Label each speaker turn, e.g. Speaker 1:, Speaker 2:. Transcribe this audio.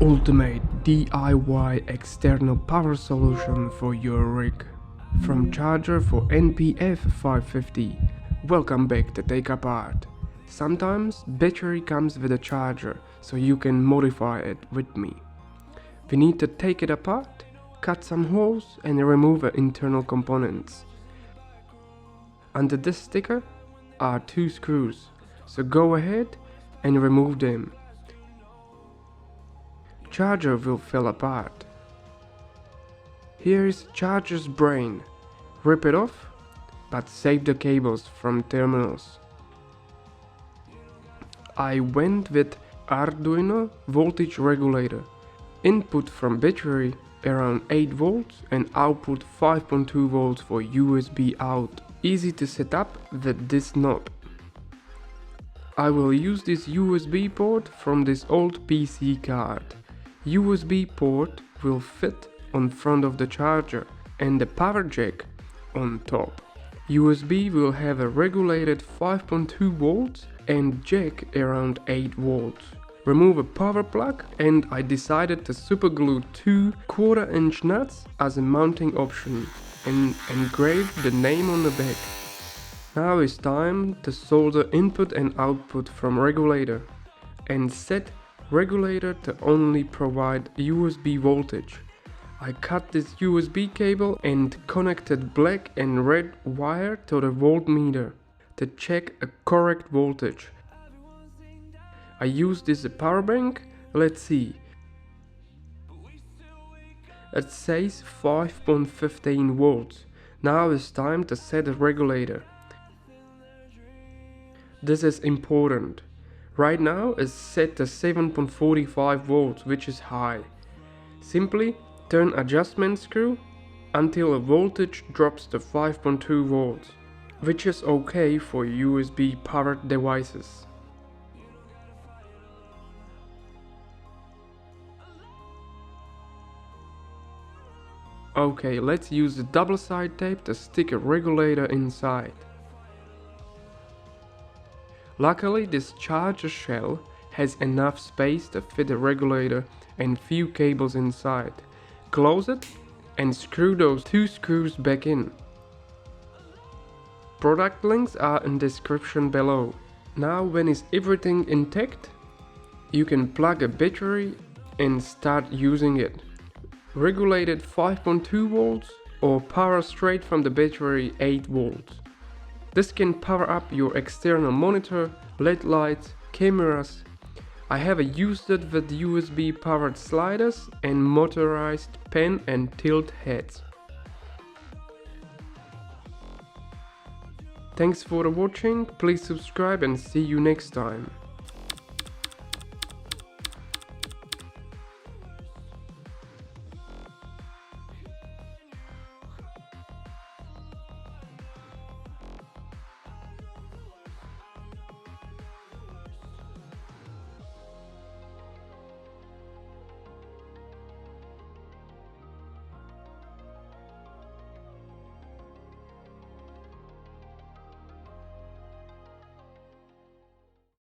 Speaker 1: Ultimate DIY external power solution for your rig. From charger for NPF 550. Welcome back to TakeApart. Sometimes battery comes with a charger, so you can modify it with me. We need to take it apart, cut some holes and remove the internal components. Under this sticker are 2 screws, so go ahead and remove them. Charger will fall apart. Here is charger's brain. Rip it off, but save the cables from terminals. I went with Arduino voltage regulator. Input from battery around 8 volts and output 5.2 volts for USB out. Easy to set up with this knob. I will use this USB port from this old PC card. USB port will fit on front of the charger and the power jack on top. USB will have a regulated 5.2 volts and jack around 8 volts. Remove a power plug and I decided to superglue 2 1/4-inch nuts as a mounting option and engrave the name on the back. Now it's time to solder input and output from regulator and set regulator to only provide USB voltage. I cut this USB cable and connected black and red wire to the voltmeter to check a correct voltage. I used this power bank. Let's see. It says 5.15 volts. Now it's time to set the regulator. This is important. Right now it's set to 7.45 volts, which is high. Simply turn adjustment screw until the voltage drops to 5.2 volts, which is okay for USB powered devices. Okay, let's use the double side tape to stick a regulator inside. Luckily, this charger shell has enough space to fit a regulator and few cables inside. Close it and screw those 2 screws back in. Product links are in description below. Now when is everything intact, you can plug a battery and start using it. Regulated 5.2 volts or power straight from the battery 8 volts. This can power up your external monitor, LED lights, cameras. I have used it with USB powered sliders and motorized pen and tilt heads. Thanks for watching, please subscribe and see you next time.